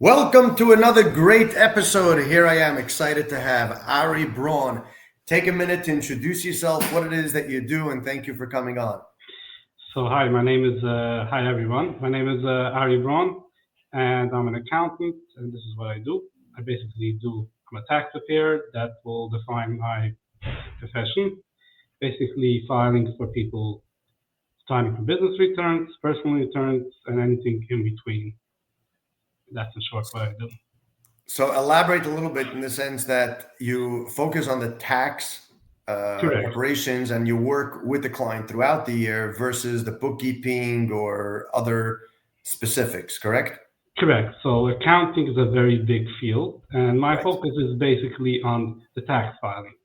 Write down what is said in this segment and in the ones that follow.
Welcome to another great episode. Here I am, excited to have Aryeh Braun. Take a minute to introduce yourself, what it is that you do, and thank you for coming on. So hi, hi everyone. My name is Aryeh Braun, and I'm an accountant, and this is what I do. I'm a tax preparer. That will define my profession. Basically, filing for people, filing for business returns, personal returns, and anything in between. That's in short what I do. So elaborate a little bit in the sense that you focus on the tax Correct. preparations and you work with the client throughout the year versus the bookkeeping or other specifics, correct? Correct. So accounting is a very big field, and my Right. focus is basically on the tax filing.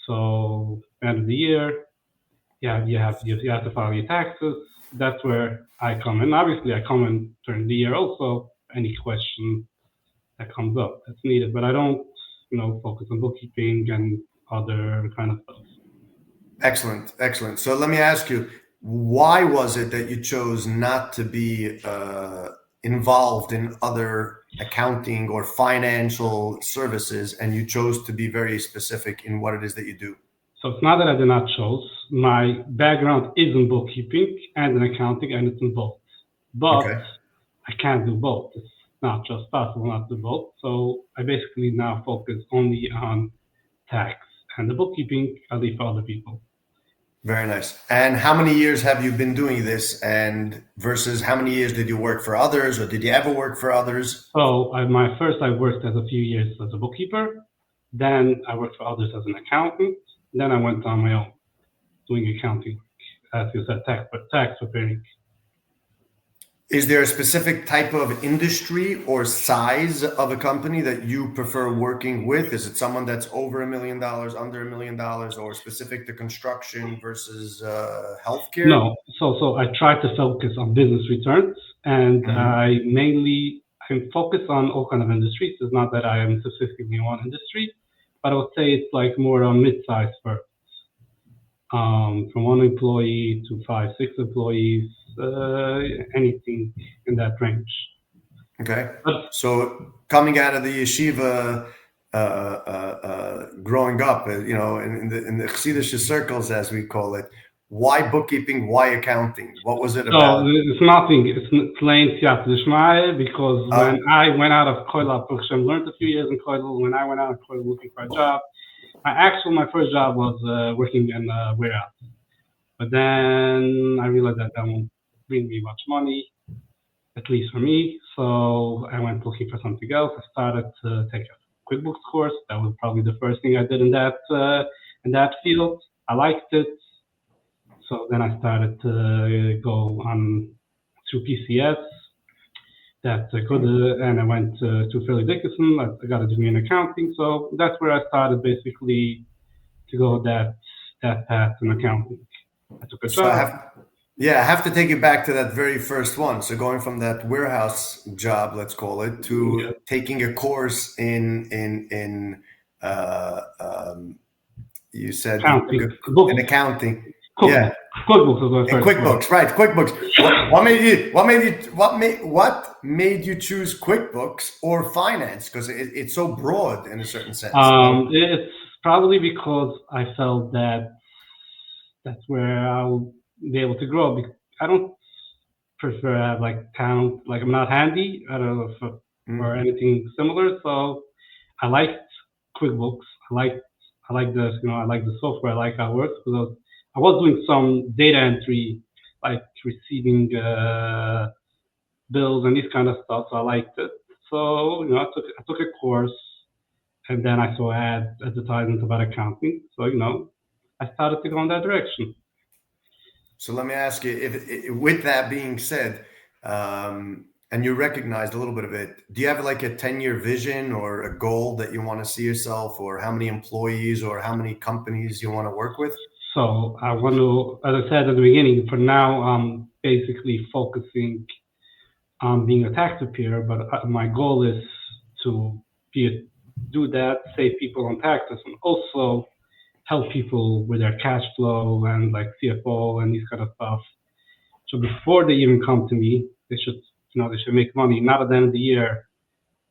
So end of the year, you have to file your taxes. That's where I come in. Obviously, I come in during the year also. Any question that comes up that's needed, but I don't, focus on bookkeeping and other kind of stuff. Excellent. So let me ask you, why was it that you chose not to be involved in other accounting or financial services, and you chose to be very specific in what it is that you do? So it's not that I did not choose. My background is in bookkeeping and in accounting, and it's in both. But Okay. I can't do both. It's not just possible not to do both. So I basically now focus only on tax, and the bookkeeping I leave for other people. Very nice. And how many years have you been doing this, and versus how many years did you work for others, or did you ever work for others? So I worked as a few years as a bookkeeper. Then I worked for others as an accountant. Then I went on my own doing accounting, as you said, tax preparing. Is there a specific type of industry or size of a company that you prefer working with? Is it someone that's over $1 million, under $1 million, or specific to construction versus healthcare? No, so I try to focus on business returns, and I focus on all kind of industries. It's not that I am specifically in one industry, but I would say it's like more on mid-sized firms, from 1 employee to 5, 6 employees, anything in that range. Okay. So coming out of the yeshiva, growing up, in the Chassidish circles, as we call it, why bookkeeping? Why accounting? What was it about? So it's nothing. It's plain siyat d'shmaya, because when I went out of Koilel, I learned a few years in Koilel. When I went out of Koilel looking for a job, my first job was working in a warehouse. But then I realized that won't bring me much money, at least for me. So I went looking for something else. I started to take a QuickBooks course. That was probably the first thing I did in that field. I liked it. So then I started to go on through PCS. And I went to Philly Dickinson. I got a degree in accounting. So that's where I started basically to go that path in accounting. I took a job. I have to take you back to that very first one. So going from that warehouse job, let's call it, to taking a course in you said in accounting. QuickBooks. QuickBooks was my first QuickBooks, right? QuickBooks. What made you choose QuickBooks or finance? Because it's so broad in a certain sense. It's probably because I felt that's where I'll be able to grow. Because I don't prefer to have like talent. Like I'm not handy. I don't know or anything similar. So I liked QuickBooks. I like the I like the software. I like how it works, because I was doing some data entry, like receiving bills and this kind of stuff. So I liked it. So I took a course, and then I saw advertisements about accounting. So I started to go in that direction. So let me ask you, if with that being said, and you recognized a little bit of it, do you have like a 10-year vision or a goal that you want to see yourself, or how many employees or how many companies you want to work with? So I want to, as I said at the beginning, for now, I'm basically focusing on being a tax preparer, but my goal is to do that, save people on taxes, and also help people with their cash flow and like CFO and these kind of stuff. So before they even come to me, they should make money, not at the end of the year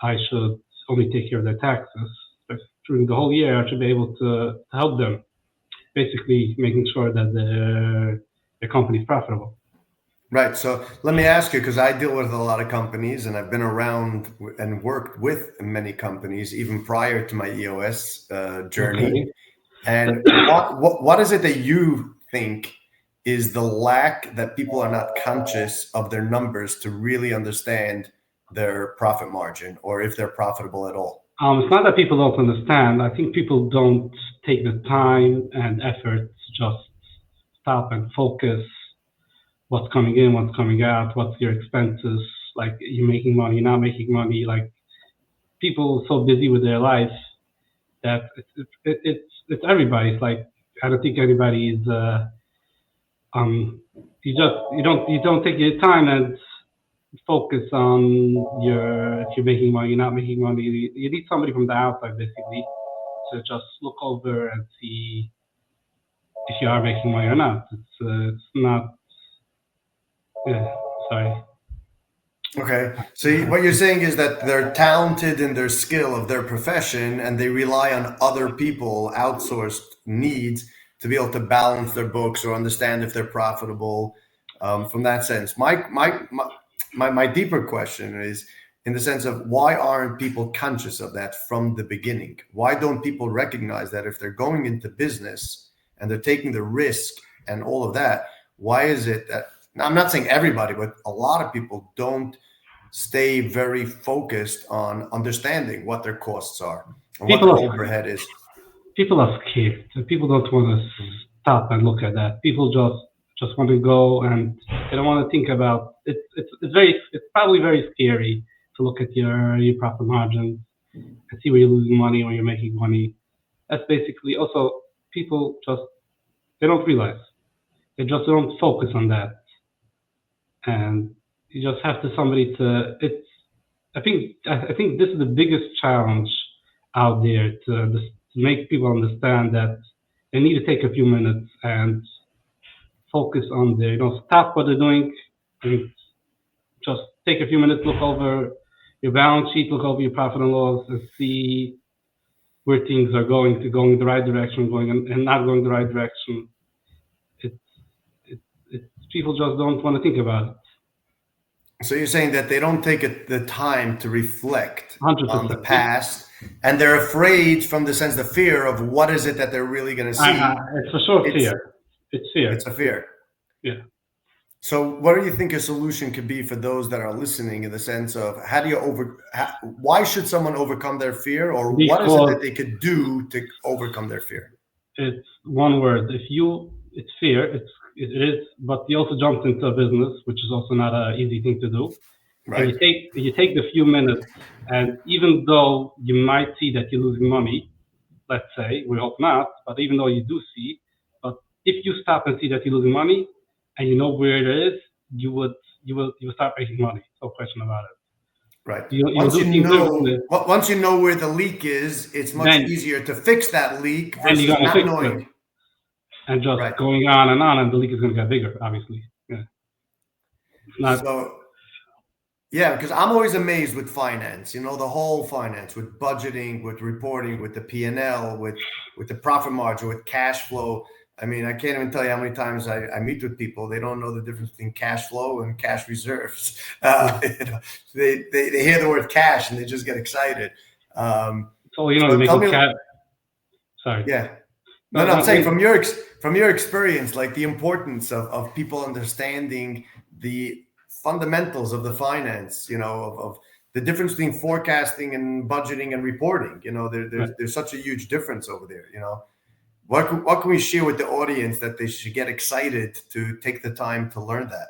I should only take care of their taxes. But during the whole year, I should be able to help them, basically making sure that their company is profitable. Right. So let me ask you, because I deal with a lot of companies and I've been around and worked with many companies even prior to my EOS journey. Okay. And what is it that you think is the lack that people are not conscious of their numbers to really understand their profit margin or if they're profitable at all? It's not that people don't understand. I think people don't take the time and effort to just stop and focus what's coming in, what's coming out, what's your expenses, like you're making money, you're not making money. Like people are so busy with their life that it's everybody's like, I don't think anybody is you don't take your time and focus on your if you're making money, you're not making money. You need somebody from the outside basically to just look over and see if you are making money or not. It's not. Yeah, sorry. Okay. So what you're saying is that they're talented in their skill of their profession and they rely on other people, outsourced needs to be able to balance their books or understand if they're profitable from that sense. My deeper question is in the sense of why aren't people conscious of that from the beginning? Why don't people recognize that if they're going into business and they're taking the risk and all of that, why is it that now, I'm not saying everybody, but a lot of people don't stay very focused on understanding what their costs are and what People their are overhead is. people are scared. People don't want to stop and look at that. People just want to go and they don't want to think about it. It's probably very scary to look at your profit margins and see where you're losing money, where you're making money. That's basically also people just they don't realize. They just don't focus on that. And you just have to somebody to it's I think this is the biggest challenge out there to make people understand that they need to take a few minutes and focus on their stop what they're doing and just take a few minutes, look over your balance sheet, look over your profit and loss, and see where things are going the right direction, going and not going the right direction. It's it's people just don't want to think about it. So you're saying that they don't take the time to reflect on the 100%. past and they're afraid from the sense, the fear of what is it that they're really going to see. It's for sure It's, fear. It's fear. it's a fear. Yeah. So what do you think a solution could be for those that are listening in the sense of how do you why should someone overcome their fear or what is it that Because they could do to overcome their fear? it's one word. It's fear. It is, but you also jumped into a business, which is also not an easy thing to do. And Right. you take the few minutes, and even though you might see that you're losing money, let's say we hope not, but even though you do see, but if you stop and see that you're losing money, and you know where it is, you will start making money. No question about it. Right. You'll do things differently. Once you know where the leak is, it's much Then easier to fix that leak and versus you're gonna not fix it. knowing. And just Right. going on, and the leak is going to get bigger, obviously. Yeah. It's not. So yeah, because I'm always amazed with finance, the whole finance, with budgeting, with reporting, with the P&L, with the profit margin, with cash flow. I mean, I can't even tell you how many times I meet with people. They don't know the difference between cash flow and cash reserves. They hear the word cash and they just get excited. So you So make tell a me, cat. Sorry. yeah. No, No, no, I'm saying no, from your experience, like the importance of people understanding the fundamentals of the finance, of the difference between forecasting and budgeting and reporting. right. There's such a huge difference over there. What can we share with the audience that they should get excited to take the time to learn that?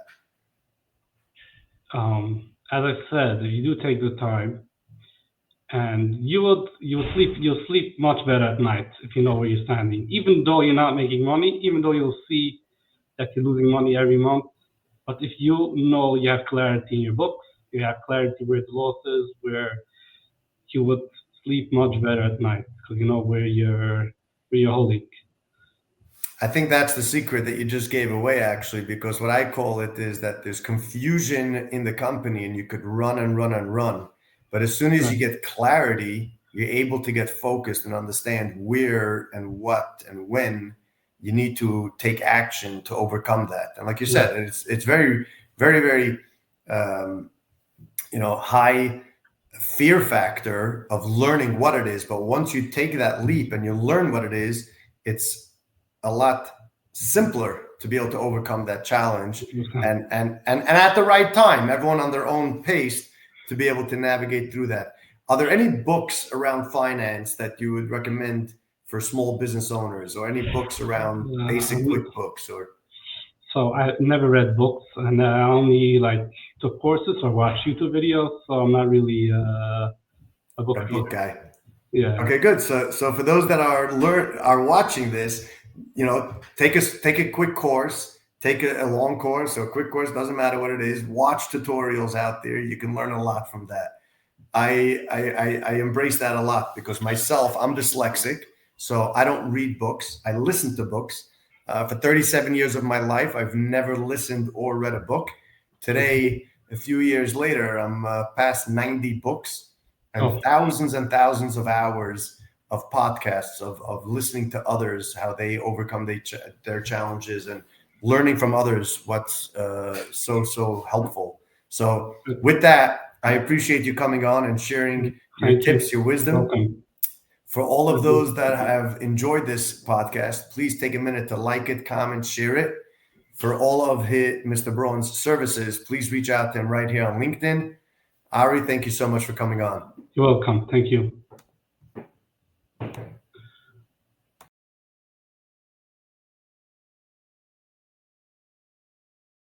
As I said, if you do take the time, and you'll sleep much better at night if you know where you're standing. Even though you're not making money, even though you'll see that you're losing money every month, but if you know you have clarity in your books, you have clarity where the loss is, where you would sleep much better at night because you know where you're holding. I think that's the secret that you just gave away, actually, because what I call it is that there's confusion in the company and you could run and run and run. But as soon as Right. you get clarity, you're able to get focused and understand where and what and when you need to take action to overcome that. And like you said, Right. it's very, very, very, high fear factor of learning what it is. But once you take that leap and you learn what it is, it's a lot simpler to be able to overcome that challenge, and at the right time, everyone on their own pace, to be able to navigate through that. Are there any books around finance that you would recommend for small business owners, or any books around I basic mean, QuickBooks or so I never read books, and I only like took courses or watched YouTube videos. So I'm not really a book a book reader. guy? Yeah. Okay, good. So for those that are watching this, take a quick course, take a long course, or a quick course, doesn't matter what it is. Watch tutorials out there. You can learn a lot from that. I embrace that a lot, because myself, I'm dyslexic, so I don't read books. I listen to books. For 37 years of my life, I've never listened or read a book. Today, a few years later, I'm past 90 books Oh, and thousands of hours of podcasts of listening to others, how they overcome their challenges, and learning from others what's so helpful. So with that, I appreciate you coming on and sharing your thank you. tips, your wisdom. Welcome. For all of those that have enjoyed this podcast, please take a minute to like it, comment, share it. For all of Mr. Braun's services, please reach out to him right here on LinkedIn. Ari, thank you so much for coming on. You're welcome. Thank you.